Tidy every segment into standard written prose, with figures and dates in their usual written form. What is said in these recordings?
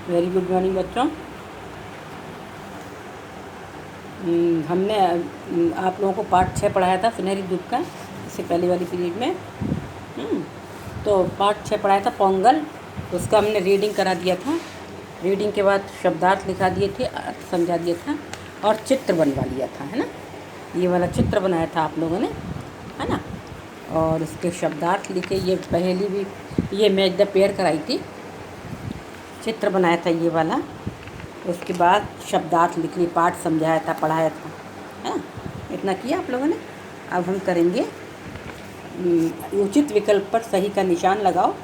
Very good morning बच्चों। हमने आप लोगों को पार्ट 6 पढ़ाया था सुनहरी धूप का, इससे पहले वाली पीरियड में। तो पार्ट 6 पढ़ाया था पोंगल, उसका हमने रीडिंग करा दिया था। रीडिंग के बाद शब्दार्थ लिखा दिए थे, अर्थ समझा दिया था और चित्र बनवा लिया था, है ना। ये वाला चित्र बनाया था आप लोगों ने, है ना। और इसके शब्दार्थ लिखे, ये पहेली भी, ये मैच द पेयर कराई थी, चित्र बनाया था ये वाला। उसके बाद शब्दार्थ लिख लिए, पाठ समझाया था, पढ़ाया था, है ना। इतना किया आप लोगों ने। अब हम करेंगे उचित विकल्प पर सही का निशान लगाओ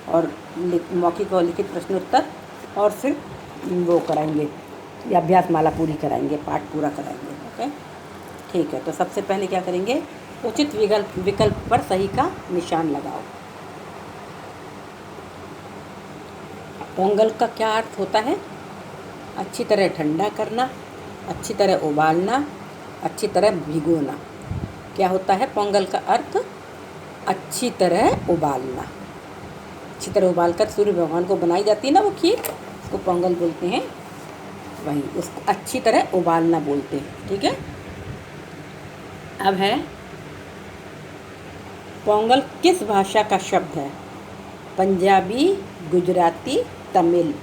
और मौखिक और लिखित प्रश्नोत्तर, और फिर वो कराएंगे, ये अभ्यास माला पूरी कराएंगे, पाठ पूरा कराएंगे। ओके, ठीक है। तो सबसे पहले क्या करेंगे, उचित विकल्प पर सही का निशान लगाओ। पोंगल का क्या अर्थ होता है? अच्छी तरह ठंडा करना, अच्छी तरह उबालना, अच्छी तरह भिगोना। क्या होता है पोंगल का अर्थ? अच्छी तरह उबालना। अच्छी तरह उबालकर सूर्य भगवान को बनाई जाती है ना वो खीर, उसको पोंगल बोलते हैं। वही उसको अच्छी तरह उबालना बोलते हैं, ठीक है। अब है, पोंगल किस भाषा का शब्द है? पंजाबी, गुजराती, तमिल।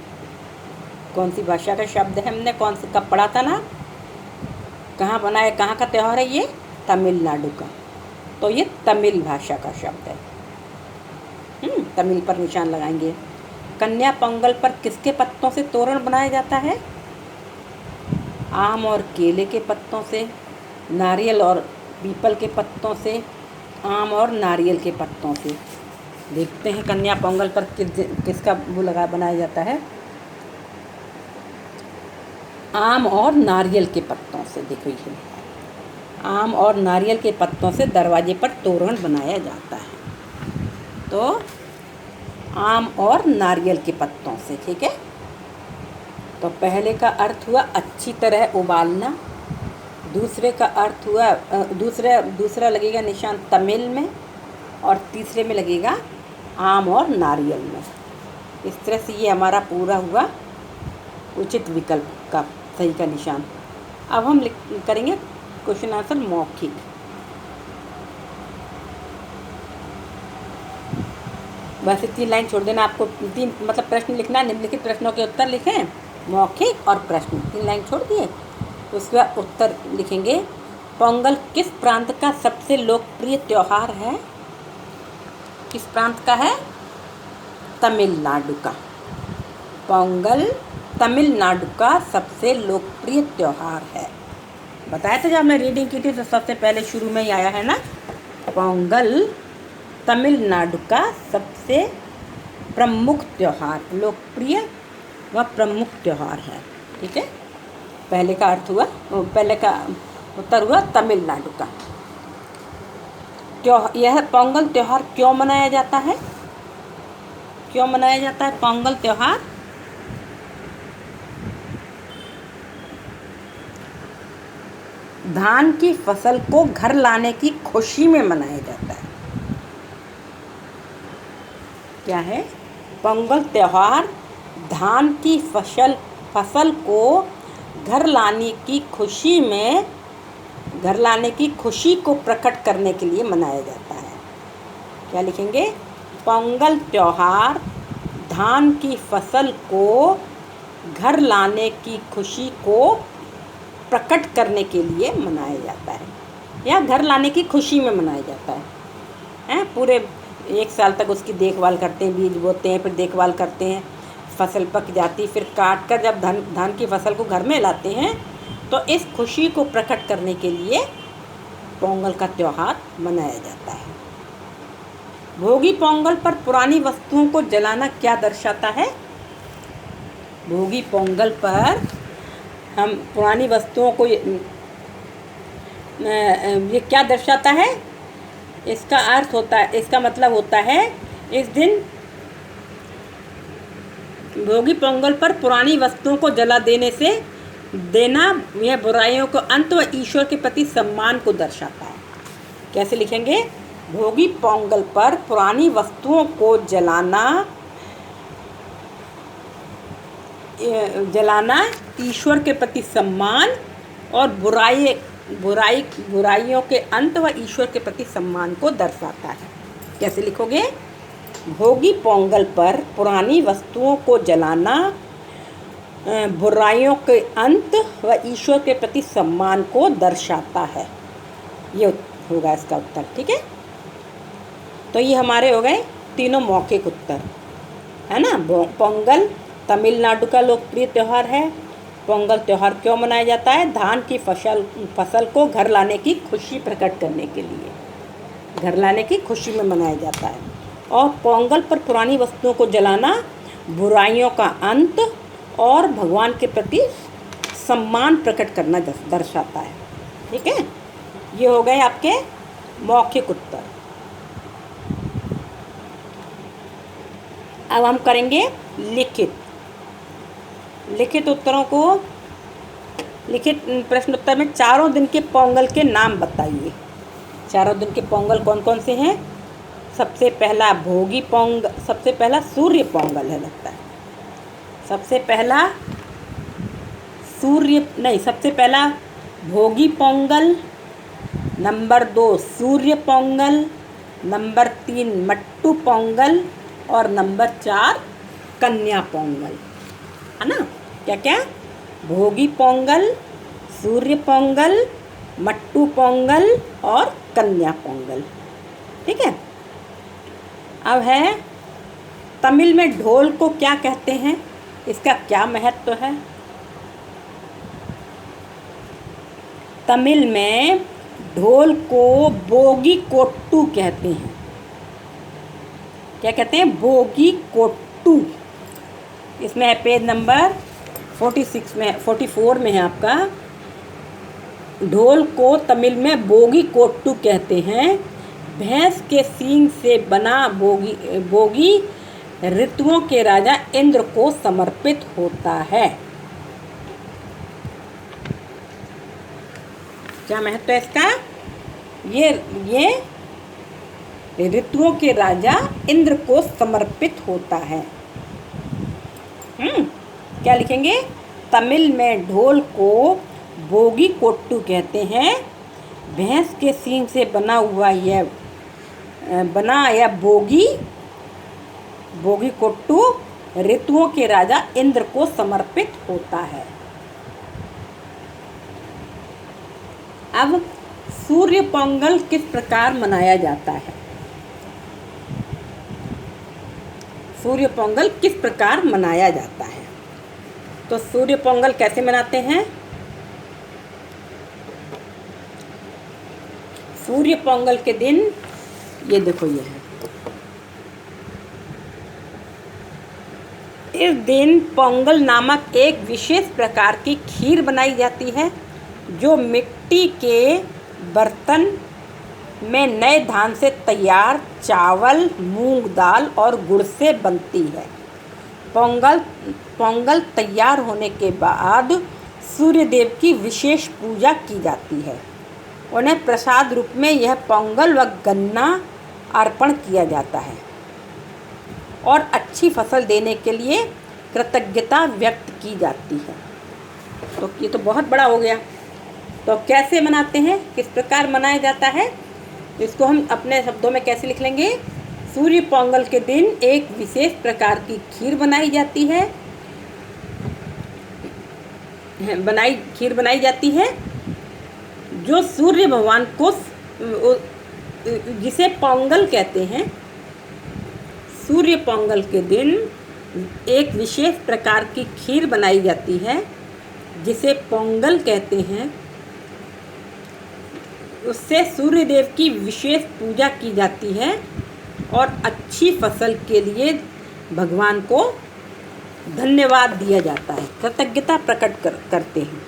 कौन सी भाषा का शब्द है? हमने कौन सा कब पढ़ा था ना, कहाँ बनाए, कहाँ का त्यौहार है ये? तमिलनाडु का। तो ये तमिल भाषा का शब्द है। तमिल पर निशान लगाएंगे। कन्या पोंगल पर किसके पत्तों से तोरण बनाया जाता है? आम और केले के पत्तों से, नारियल और पीपल के पत्तों से, आम और नारियल के पत्तों से। देखते हैं कन्या पोंगल पर किसका वो लगा बनाया जाता है। आम और नारियल के पत्तों से। देखो ये आम और नारियल के पत्तों से दरवाजे पर तोरण बनाया जाता है। तो आम और नारियल के पत्तों से, ठीक है। तो पहले का अर्थ हुआ अच्छी तरह उबालना, दूसरे का अर्थ हुआ दूसरा लगेगा निशान तमिल में, और तीसरे में लगेगा आम और नारियल में। इस तरह से ये हमारा पूरा हुआ उचित विकल्प का सही का निशान। अब हम करेंगे क्वेश्चन आंसर मौखिक। बस इतनी लाइन छोड़ देना आपको, 3 मतलब प्रश्न लिखना है, निम्नलिखित प्रश्नों के उत्तर लिखें, मौखिक और प्रश्न, 3 लाइन छोड़ दिए। उसके बाद उत्तर लिखेंगे। पोंगल किस प्रांत का सबसे लोकप्रिय त्यौहार है? किस प्रांत का है? तमिलनाडु का। पोंगल तमिलनाडु का सबसे लोकप्रिय त्यौहार है। बताया था जब हमने रीडिंग की थी तो सबसे पहले शुरू में ही आया है ना। पोंगल तमिलनाडु का सबसे प्रमुख त्यौहार, लोकप्रिय व प्रमुख त्यौहार है, ठीक है। पहले का अर्थ हुआ, पहले का उत्तर हुआ तमिलनाडु का। यह पोंगल त्यौहार क्यों मनाया जाता है? क्यों मनाया जाता है पोंगल त्यौहार? धान की फसल को घर लाने की खुशी में मनाया जाता है। क्या है? पोंगल त्यौहार धान की फसल को घर लाने की खुशी को प्रकट करने के लिए मनाया जाता है। क्या लिखेंगे? पोंगल त्यौहार धान की फसल को घर लाने की खुशी को प्रकट करने के लिए मनाया जाता है, या घर लाने की खुशी में मनाया जाता है। पूरे 1 साल तक उसकी देखभाल करते हैं, बीज बोते हैं, फिर देखभाल करते हैं, फसल पक जाती, फिर काट कर जब धान की फसल को घर में लाते हैं, तो इस खुशी को प्रकट करने के लिए पोंगल का त्यौहार मनाया जाता है। भोगी पोंगल पर पुरानी वस्तुओं को जलाना क्या दर्शाता है? भोगी पोंगल पर हम पुरानी वस्तुओं को ये क्या दर्शाता है? इसका अर्थ होता है, इसका मतलब होता है इस दिन भोगी पोंगल पर पुरानी वस्तुओं को जला देना यह बुराइयों को अंत व ईश्वर के प्रति सम्मान को दर्शाता है। कैसे लिखेंगे? भोगी पोंगल पर पुरानी वस्तुओं को जलाना जलाना ईश्वर के प्रति सम्मान और बुराइयों के अंत व ईश्वर के प्रति सम्मान को दर्शाता है। कैसे लिखोगे? भोगी पोंगल पर पुरानी वस्तुओं को जलाना बुराइयों के अंत व ईश्वर के प्रति सम्मान को दर्शाता है। ये होगा इसका उत्तर। ठीक है, तो ये हमारे हो गए तीनों मौखिक उत्तर, है ना। पोंगल तमिलनाडु का लोकप्रिय त्यौहार है। पोंगल त्यौहार क्यों मनाया जाता है? धान की फसल को घर लाने की खुशी प्रकट करने के लिए, घर लाने की खुशी में मनाया जाता है। और पोंगल पर पुरानी वस्तुओं को जलाना बुराइयों का अंत और भगवान के प्रति सम्मान प्रकट करना दर्शाता है। ठीक है, ये हो गए आपके मौखिक उत्तर। अब हम करेंगे लिखित उत्तरों को। लिखित प्रश्न उत्तर में चारों दिन के पोंगल के नाम बताइए। चारों दिन के पोंगल कौन कौन से हैं? सबसे पहला भोगी पोंगल, सबसे पहला सूर्य पोंगल है लगता है। सबसे पहला भोगी पोंगल, नंबर 2 सूर्य पोंगल, नंबर 3 मट्टू पोंगल और नंबर 4 कन्या पोंगल, है ना। क्या क्या? भोगी पोंगल, सूर्य पोंगल, मट्टू पोंगल और कन्या पोंगल। ठीक है, अब है तमिल में ढोल को क्या कहते हैं? इसका क्या महत्व है? तमिल में ढोल को बोगी कोट्टू कहते हैं। क्या कहते हैं? बोगी कोट्टू। इसमें है पेज नंबर 44 में है आपका। ढोल को तमिल में बोगी कोट्टू कहते हैं। भैंस के सींग से बना बोगी ऋतुओं के राजा इंद्र को समर्पित होता है। क्या महत्व है इसका? ये ऋतुओं के राजा इंद्र को समर्पित होता है। क्या लिखेंगे? तमिल में ढोल को बोगी कोट्टू कहते हैं। भैंस के सींग से बना यह बोगी कोट्टू ऋतुओं के राजा इंद्र को समर्पित होता है। अब सूर्य पोंगल किस प्रकार मनाया जाता है? सूर्य पोंगल किस प्रकार मनाया जाता है? तो सूर्य पोंगल कैसे मनाते हैं? सूर्य पोंगल के दिन ये देखो, ये है। इस दिन पोंगल नामक एक विशेष प्रकार की खीर बनाई जाती है जो मिट्टी के बर्तन में नए धान से तैयार चावल, मूंग दाल और गुड़ से बनती है। पोंगल तैयार होने के बाद सूर्य देव की विशेष पूजा की जाती है। उन्हें प्रसाद रूप में यह पोंगल व गन्ना अर्पण किया जाता है और अच्छी फसल देने के लिए कृतज्ञता व्यक्त की जाती है। तो ये तो बहुत बड़ा हो गया। तो कैसे मनाते हैं, किस प्रकार मनाया जाता है, इसको हम अपने शब्दों में कैसे लिख लेंगे? सूर्य पोंगल के दिन एक विशेष प्रकार की खीर बनाई जाती है जो सूर्य भगवान को, जिसे पोंगल कहते हैं। सूर्य पोंगल के दिन एक विशेष प्रकार की खीर बनाई जाती है जिसे पोंगल कहते हैं। उससे सूर्य देव की विशेष पूजा की जाती है और अच्छी फसल के लिए भगवान को धन्यवाद दिया जाता है, कृतज्ञता प्रकट करते हैं।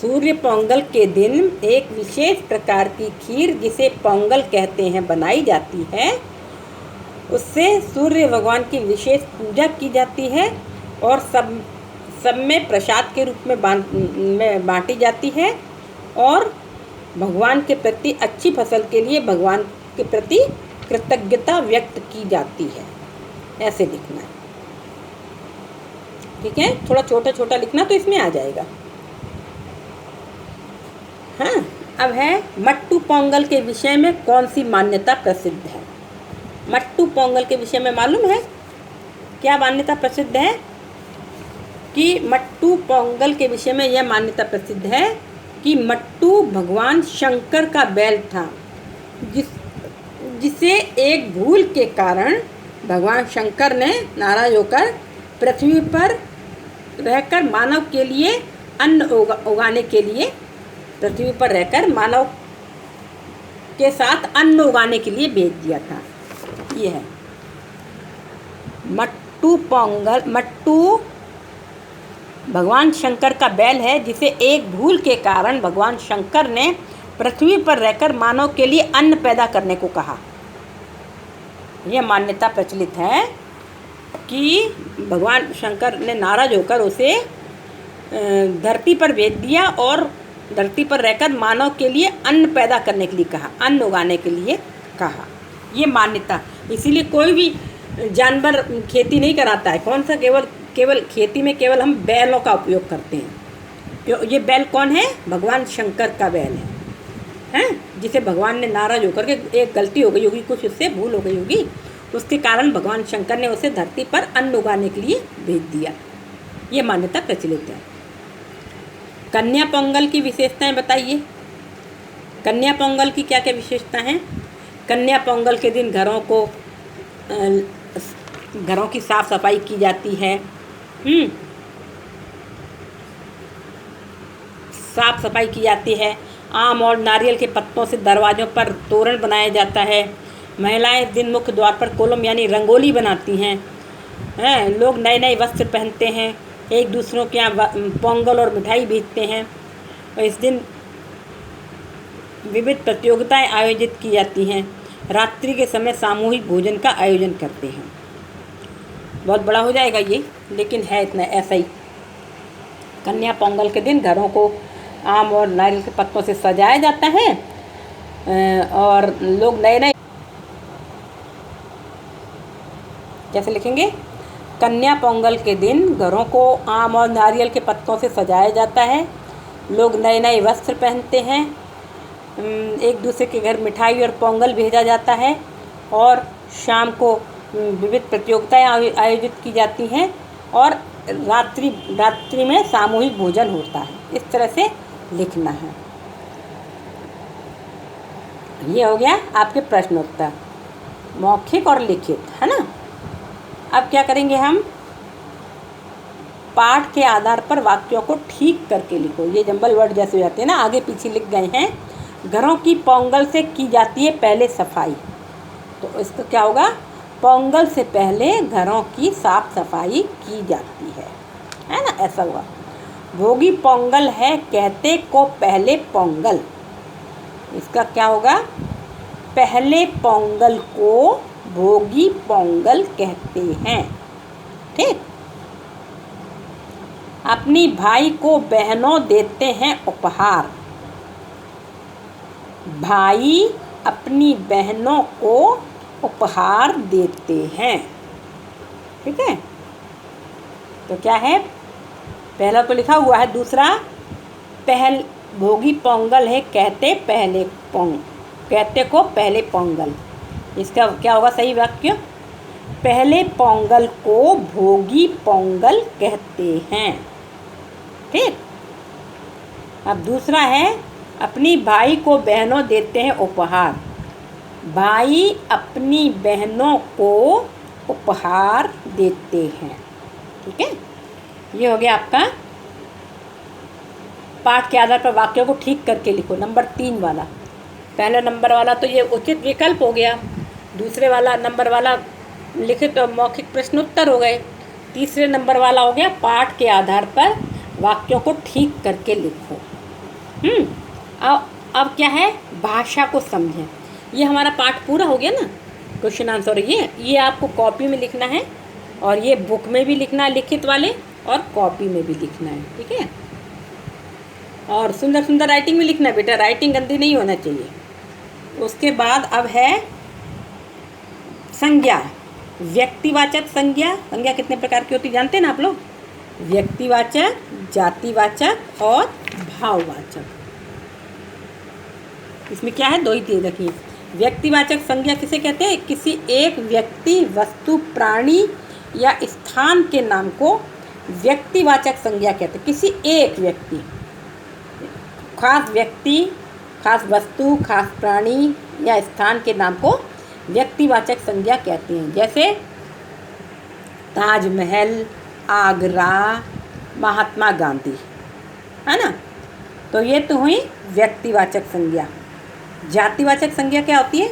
सूर्य पोंगल के दिन एक विशेष प्रकार की खीर जिसे पोंगल कहते हैं बनाई जाती है। उससे सूर्य भगवान की विशेष पूजा की जाती है और सब में प्रसाद के रूप में बांटी जाती है और भगवान के प्रति अच्छी फसल के लिए भगवान के प्रति कृतज्ञता व्यक्त की जाती है, ऐसे लिखना है। ठीक है, थोड़ा छोटा छोटा लिखना तो इसमें आ जाएगा। हाँ, अब है मट्टू पोंगल के विषय में कौन सी मान्यता प्रसिद्ध है। मट्टू पोंगल के विषय में मालूम है क्या मान्यता प्रसिद्ध है? कि मट्टू पोंगल के विषय में यह मान्यता प्रसिद्ध है कि मट्टू भगवान शंकर का बैल था, जिसे एक भूल के कारण भगवान शंकर ने नाराज होकर पृथ्वी पर रहकर मानव के लिए अन्न उगाने के लिए पृथ्वी पर रहकर मानव के साथ अन्न उगाने के लिए भेज दिया था। ये है मट्टू पोंगल। मट्टू भगवान शंकर का बैल है, जिसे एक भूल के कारण भगवान शंकर ने पृथ्वी पर रहकर मानव के लिए अन्न पैदा करने को कहा। यह मान्यता प्रचलित है कि भगवान शंकर ने नाराज होकर उसे धरती पर भेज दिया और धरती पर रहकर मानव के लिए अन्न पैदा करने के लिए कहा, अन्न उगाने के लिए कहा। ये मान्यता, इसीलिए कोई भी जानवर खेती नहीं कराता है। कौन सा? केवल खेती में केवल हम बैलों का उपयोग करते हैं। ये बैल कौन है? भगवान शंकर का बैल है, हैं? जिसे भगवान ने नाराज होकर के, एक गलती हो गई होगी, कुछ उससे भूल हो गई होगी, उसके कारण भगवान शंकर ने उसे धरती पर अन्न उगाने के लिए भेज दिया। ये मान्यता प्रचलित है। कन्या पोंगल की विशेषताएं बताइए। कन्या पोंगल की क्या क्या विशेषता हैं? कन्या पोंगल के दिन घरों की साफ सफाई की जाती है। साफ सफाई की जाती है। आम और नारियल के पत्तों से दरवाज़ों पर तोरण बनाया जाता है। महिलाएं इस दिन मुख्य द्वार पर कोलम यानी रंगोली बनाती हैं। लोग नए नए वस्त्र पहनते हैं, एक दूसरों के यहाँ पोंगल और मिठाई बेचते हैं। और इस दिन विविध प्रतियोगिताएं आयोजित की जाती हैं। रात्रि के समय सामूहिक भोजन का आयोजन करते हैं। बहुत बड़ा हो जाएगा ये, लेकिन है इतना ऐसा ही। कन्या पोंगल के दिन घरों को आम और नारियल के पत्तों से सजाया जाता है और लोग नए नए, कैसे लिखेंगे? कन्या पोंगल के दिन घरों को आम और नारियल के पत्तों से सजाया जाता है। लोग नए नए वस्त्र पहनते हैं। एक दूसरे के घर मिठाई और पोंगल भेजा जाता है और शाम को विविध प्रतियोगिताएं आयोजित की जाती हैं और रात्रि में सामूहिक भोजन होता है। इस तरह से लिखना है। ये हो गया आपके प्रश्नोत्तर, मौखिक और लिखित, है ना। अब क्या करेंगे हम? पाठ के आधार पर वाक्यों को ठीक करके लिखो। ये जंबल वर्ड जैसे हो जाते हैं ना, आगे पीछे लिख गए हैं। घरों की पोंगल से की जाती है पहले सफाई, तो इसका क्या होगा? पोंगल से पहले घरों की साफ सफाई की जाती है ना, ऐसा हुआ। भोगी पोंगल है कहते को पहले पोंगल, इसका क्या होगा? पहले पोंगल को भोगी पोंगल कहते हैं। ठीक। अपनी भाई को बहनों देते हैं उपहार। भाई अपनी बहनों को उपहार देते हैं। ठीक है, तो क्या है? पहला तो लिखा हुआ है, दूसरा भोगी पोंगल है कहते को पहले पोंगल, इसका क्या होगा सही वाक्य? पहले पोंगल को भोगी पोंगल कहते हैं। ठीक। अब दूसरा है, अपनी भाई को बहनों देते हैं उपहार। भाई अपनी बहनों को उपहार देते हैं। ठीक है, ये हो गया आपका पाठ के आधार पर वाक्यों को ठीक करके लिखो। नंबर 3 वाला, पहले नंबर वाला तो ये उचित विकल्प हो गया। दूसरे वाला नंबर वाला लिखित और मौखिक प्रश्नोत्तर हो गए। तीसरे नंबर वाला हो गया पाठ के आधार पर वाक्यों को ठीक करके लिखो। अब क्या है? भाषा को समझें। ये हमारा पाठ पूरा हो गया ना, क्वेश्चन आंसर। ये आपको कॉपी में लिखना है और ये बुक में भी लिखना है, लिखित वाले, और कॉपी में भी लिखना है। ठीक है, और सुंदर सुंदर राइटिंग में लिखना है बेटा, राइटिंग गंदी नहीं होना चाहिए। उसके बाद अब है संज्ञा, व्यक्तिवाचक संज्ञा। संज्ञा कितने प्रकार की होती है जानते हैं ना आप लोग? व्यक्तिवाचक, जातिवाचक और भाववाचक। इसमें क्या है, दो ही चीज़ रखिए। व्यक्तिवाचक संज्ञा किसे कहते हैं? किसी एक व्यक्ति, वस्तु, प्राणी या स्थान के नाम को व्यक्तिवाचक संज्ञा कहते हैं। किसी एक व्यक्ति, खास व्यक्ति, खास वस्तु, खास प्राणी या स्थान के नाम को व्यक्तिवाचक संज्ञा कहते हैं। जैसे ताजमहल, आगरा, महात्मा गांधी, है ना? तो ये तो हुई व्यक्तिवाचक संज्ञा। जातिवाचक संज्ञा क्या होती है?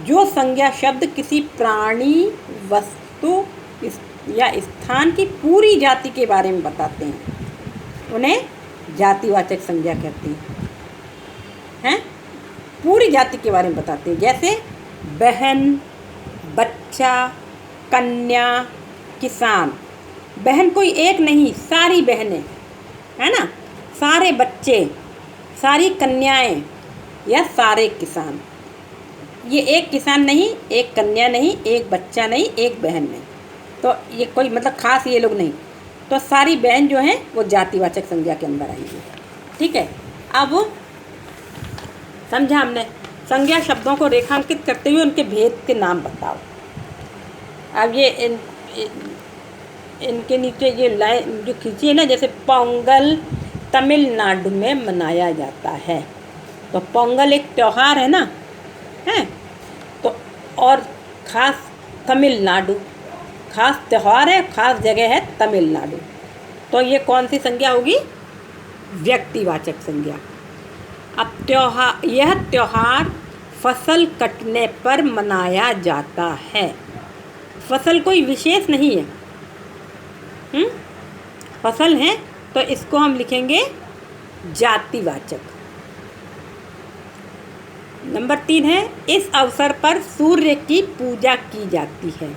जो संज्ञा शब्द किसी प्राणी, वस्तु या स्थान की पूरी जाति के बारे में बताते हैं, उन्हें जातिवाचक संज्ञा कहते हैं। पूरी जाति के बारे में बताते हैं। जैसे बहन, बच्चा, कन्या, किसान। बहन कोई एक नहीं, सारी बहनें, है ना? सारे बच्चे, सारी कन्याएं या सारे किसान। ये एक किसान नहीं, एक कन्या नहीं, एक बच्चा नहीं, एक बहन नहीं, तो ये कोई मतलब खास ये लोग नहीं। तो सारी बहन जो हैं वो जातिवाचक संज्ञा के अंदर आएंगी। ठीक है, अब समझा हमने। संज्ञा शब्दों को रेखांकित करते हुए उनके भेद के नाम बताओ। अब ये इनके नीचे ये लाइन जो खींची है ना, जैसे पोंगल तमिलनाडु में मनाया जाता है। तो पोंगल एक त्यौहार है ना, है तो, और ख़ास तमिलनाडु, खास त्यौहार है, खास जगह है तमिलनाडु। तो ये कौन सी संज्ञा होगी? व्यक्तिवाचक संज्ञा। अब यह त्यौहार फसल कटने पर मनाया जाता है। फसल कोई विशेष नहीं है, फसल है, तो इसको हम लिखेंगे जातिवाचक। नंबर 3 है, इस अवसर पर सूर्य की पूजा की जाती है।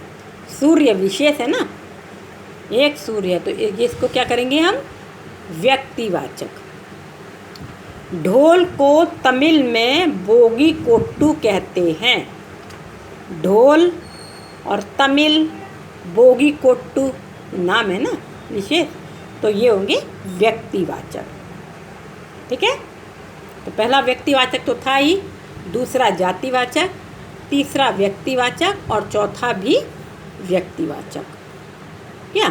सूर्य विशेष है ना, एक सूर्य है, तो इसको क्या करेंगे हम? व्यक्तिवाचक। ढोल को तमिल में बोगी कोट्टू कहते हैं। ढोल और तमिल बोगी कोट्टू नाम है ना विशेष, तो ये होंगे व्यक्तिवाचक। ठीक है, तो पहला व्यक्तिवाचक तो था ही, दूसरा जातिवाचक, तीसरा व्यक्तिवाचक और चौथा भी व्यक्तिवाचक। क्या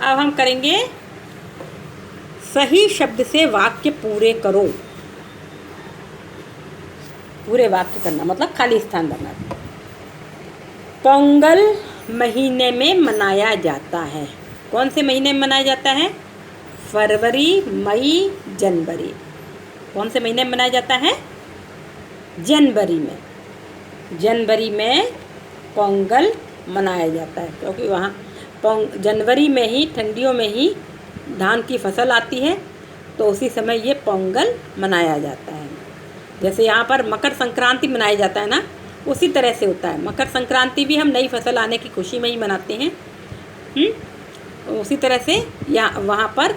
अब हम करेंगे सही शब्द से वाक्य पूरे करो। पूरे वाक्य करना मतलब खाली स्थान भरना। पोंगल महीने में मनाया जाता है। कौन से महीने में मनाया जाता है? फरवरी, मई, जनवरी। कौन से महीने में मनाया जाता है? जनवरी में। जनवरी में पोंगल मनाया जाता है, क्योंकि वहाँ जनवरी में ही, ठंडियों में ही धान की फसल आती है, तो उसी समय ये पोंगल मनाया जाता है। जैसे यहाँ पर मकर संक्रांति मनाया जाता है ना, उसी तरह से होता है। मकर संक्रांति भी हम नई फसल आने की खुशी में ही मनाते हैं। उसी तरह से यहाँ वहाँ पर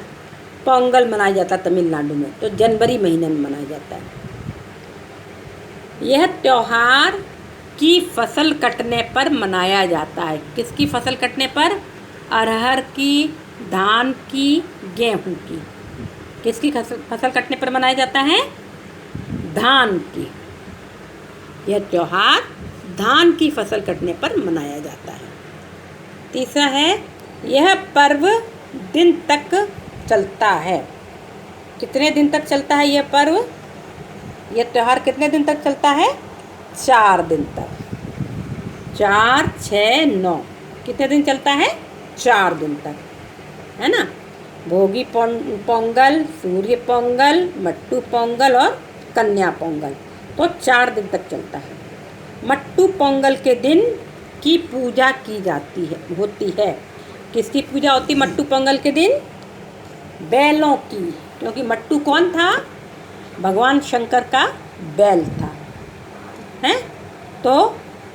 पोंगल मनाया जाता है तमिलनाडु में, तो जनवरी महीने में मनाया जाता है। यह त्यौहार की फसल कटने पर मनाया जाता है। किसकी फसल कटने पर? अरहर की, धान की, गेहूं की। किसकी फसल कटने पर मनाया जाता है? धान की। यह त्यौहार धान की फसल कटने पर मनाया जाता है। तीसरा है, यह पर्व दिन तक चलता है। कितने दिन तक चलता है यह पर्व? यह त्यौहार कितने दिन तक चलता है? 4 दिन तक। 4, 6, 9 कितने दिन चलता है? 4 दिन तक, है ना। भोगी पोंगल, सूर्य पोंगल, मट्टू पोंगल और कन्या पोंगल, तो 4 दिन तक चलता है। मट्टू पोंगल के दिन की पूजा की जाती है, होती है। किसकी पूजा होती मट्टू पोंगल के दिन? बैलों की, क्योंकि मट्टू कौन था? भगवान शंकर का बैल था, हैं? तो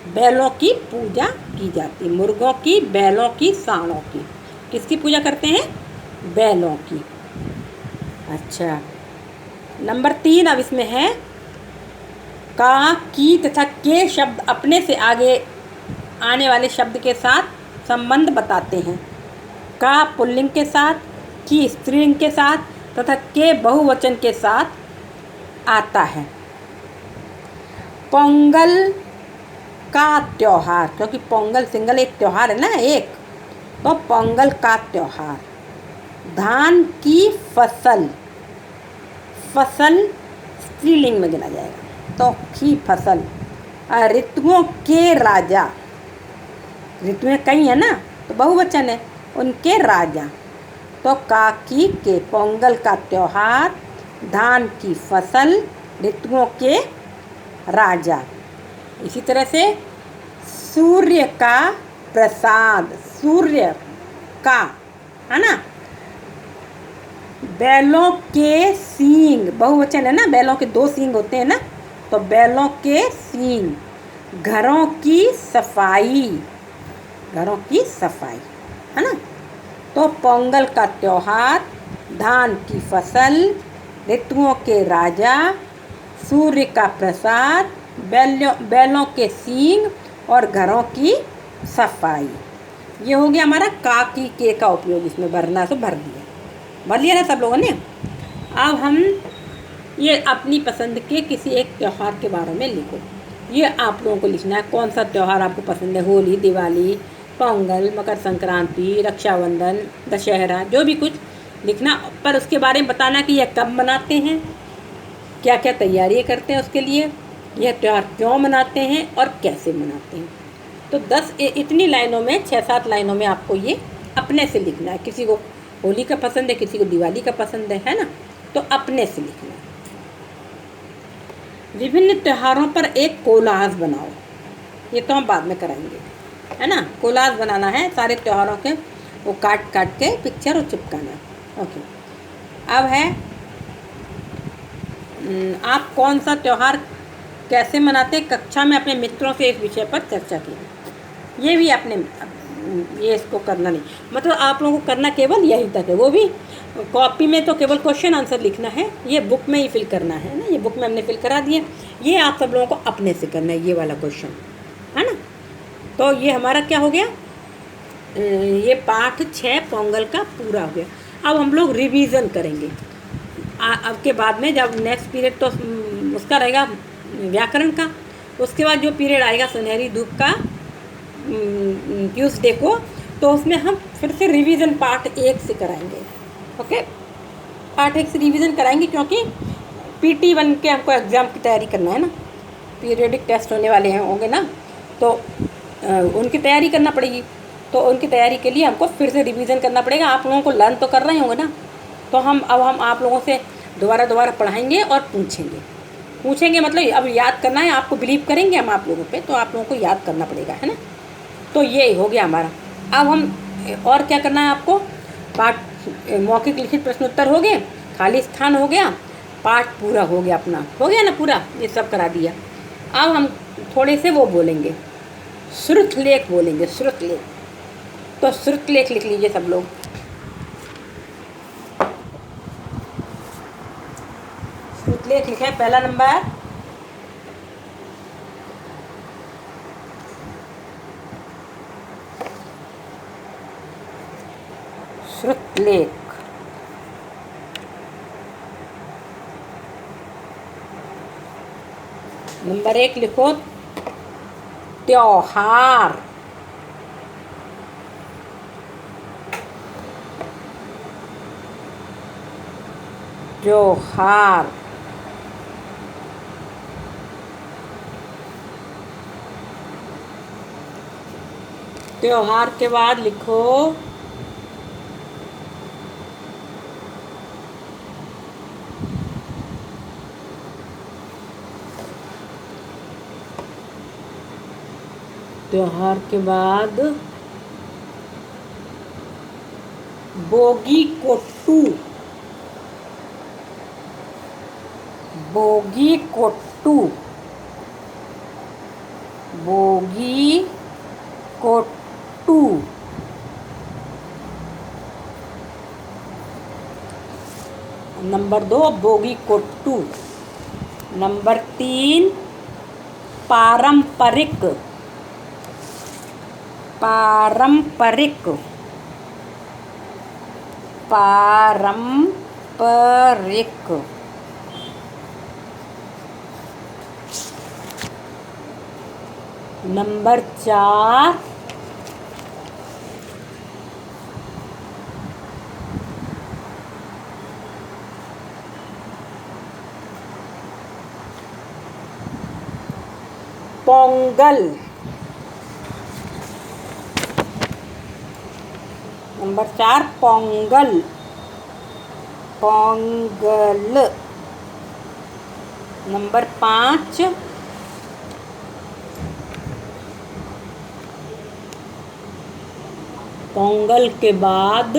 बैलों की पूजा की जाती, मुर्गों की, बैलों की, सांडों की। किसकी पूजा करते हैं? बैलों की। अच्छा, नंबर 3 अब इसमें है, का, की तथा के शब्द अपने से आगे आने वाले शब्द के साथ संबंध बताते हैं। का पुल्लिंग के साथ, की स्त्रीलिंग के साथ तथा के बहुवचन के साथ आता है। पोंगल का त्यौहार, क्योंकि पोंगल सिंगल एक त्यौहार है ना एक, तो पोंगल का त्यौहार। धान की फसल, फसल स्त्रीलिंग में गिना जाएगा, तो की फसल। ऋतुओं के राजा, ऋतुएं कई है ना तो बहुवचन है, उनके राजा, तो काकी के पोंगल का त्यौहार, धान की फसल, ऋतुओं के राजा। इसी तरह से सूर्य का प्रसाद, सूर्य का है ना, बैलों के सींग, बहुवचन है ना, बैलों के 2 सींग होते हैं ना, तो बैलों के सींग। घरों की सफाई, घरों की सफाई है ना, तो पोंगल का त्यौहार, धान की फसल, ऋतुओं के राजा, सूर्य का प्रसाद, बैलों के सींग और घरों की सफाई। ये हो गया हमारा का की के का उपयोग, इसमें भरना तो भर लिया ना सब लोगों ने। अब हम ये अपनी पसंद के किसी एक त्यौहार के बारे में लिखो। ये आप लोगों को लिखना है कौन सा त्यौहार आपको पसंद है, होली, दिवाली, पोंगल, मकर संक्रांति, रक्षाबंधन, दशहरा, जो भी कुछ लिखना, पर उसके बारे में बताना कि यह कब मनाते हैं, क्या क्या तैयारी करते हैं उसके लिए, यह त्यौहार क्यों मनाते हैं और कैसे मनाते हैं। तो 10 इतनी लाइनों में, 6-7 लाइनों में आपको ये अपने से लिखना है। किसी को होली का पसंद है, किसी को दिवाली का पसंद है ना, तो अपने से लिखना है। विभिन्न त्योहारों पर एक कोलाज बनाओ, ये तो हम बाद में कराएंगे है ना। कोलाज बनाना है सारे त्योहारों के, वो काट के पिक्चर और चिपकाना। ओके, अब है आप कौन सा त्यौहार कैसे मनाते, कक्षा में अपने मित्रों से इस विषय पर चर्चा की। ये भी आपने ये इसको करना नहीं, मतलब आप लोगों को करना केवल यही तक है, वो भी कॉपी में तो केवल क्वेश्चन आंसर लिखना है, ये बुक में ही फिल करना है ना, ये बुक में हमने फिल करा दिए, ये आप सब लोगों को अपने से करना है, ये वाला क्वेश्चन है ना। तो ये हमारा क्या हो गया, ये पाठ 6 पोंगल का पूरा हो गया। अब हम लोग रिवीजन करेंगे अब के बाद में, जब नेक्स्ट पीरियड तो उसका रहेगा व्याकरण का, उसके बाद जो पीरियड आएगा सुनहरी धूप का ट्यूसडे को, तो उसमें हम फिर से रिवीजन पार्ट 1 से कराएंगे। ओके, पार्ट 1 से रिवीजन कराएंगे, क्योंकि PT1 के हमको एग्ज़ाम की तैयारी करना है ना, पीरियडिक टेस्ट होने वाले हैं होंगे ना, तो उनकी तैयारी करना पड़ेगी। तो उनकी तैयारी के लिए हमको फिर से रिवीजन करना पड़ेगा। आप लोगों को लर्न तो कर रहे होंगे ना, तो हम आप लोगों से दोबारा पढ़ाएंगे और पूछेंगे मतलब अब याद करना है, आपको बिलीव करेंगे हम आप लोगों पे, तो आप लोगों को याद करना पड़ेगा है ना। तो ये हो गया हमारा। अब हम और क्या करना है आपको, पाठ मौखिक लिखित प्रश्नोत्तर हो गए, खाली स्थान हो गया, पाठ पूरा हो गया अपना, हो गया ना पूरा, ये सब करा दिया। अब हम थोड़े से वो बोलेंगे, श्रुतलेख बोलेंगे, श्रुतलेख। तो श्रुतलेख लिख लीजिए सब लोग। श्रुतलेख लिखा है, पहला नंबर श्रुतलेख। नंबर 1 लिखो त्योहार, त्योहार। त्योहार के बाद लिखो त्योहार के बाद बोगी कोट्टू, बोगी कोट्टू, बोगी कोट्टू। नंबर 2 बोगी कोट्टू। नंबर 3 पारंपरिक, पारंपरिक, पारंपरिक। Number 4, Pongal. Number 4 Pongal, Pongal. Number 5 Pongal के बाद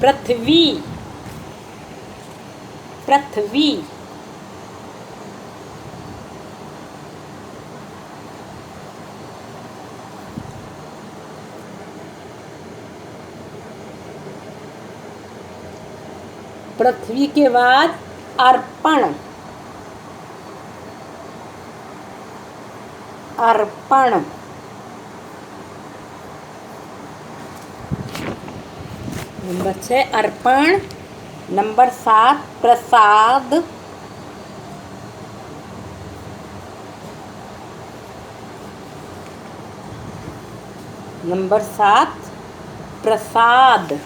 पृथ्वी, पृथ्वी। पृथ्वी के बाद अर्पण, अर्पण। नंबर 6 अर्पण। नंबर 7 प्रसाद, नंबर 7 प्रसाद।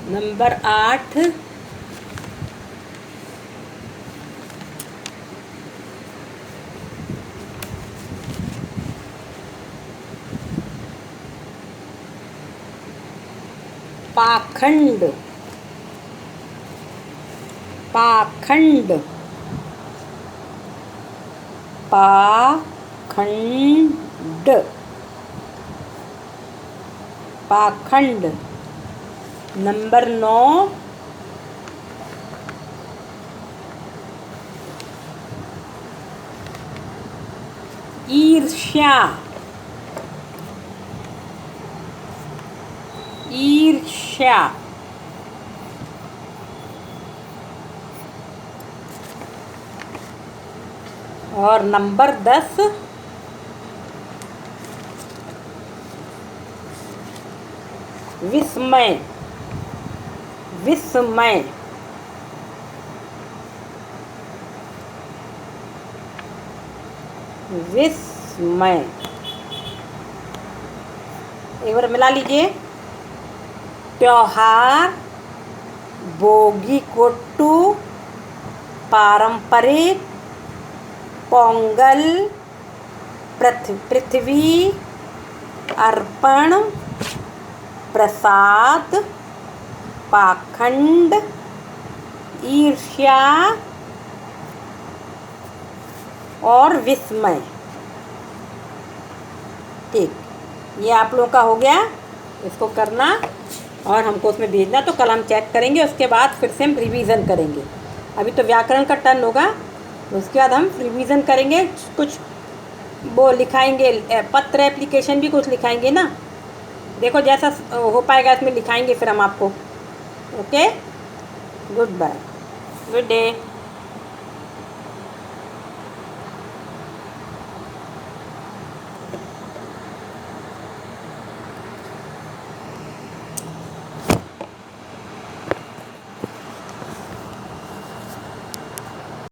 नंबर 8 पाखंड, पाखंड, पाखंड, पाखंड। नंबर 9 ईर्ष्या, ईर्ष्या। और नंबर 10 विस्मय, विस्मय। विस्मय। एक बार मिला लीजिए। त्योहार, बोगी कोट्टू, पारंपरिक, पोंगल, पृथ्वी, अर्पण, प्रसाद, पाखंड, ईर्ष्या और विस्मय। ठीक, ये आप लोगों का हो गया। इसको करना और हमको उसमें भेजना, तो कल हम चेक करेंगे। उसके बाद फिर से हम रिवीजन करेंगे। अभी तो व्याकरण का टर्न होगा, उसके बाद हम रिवीजन करेंगे। कुछ वो लिखाएंगे, पत्र एप्लीकेशन भी कुछ लिखाएंगे ना। देखो जैसा हो पाएगा इसमें लिखाएंगे फिर हम आपको। Okay, goodbye, good day.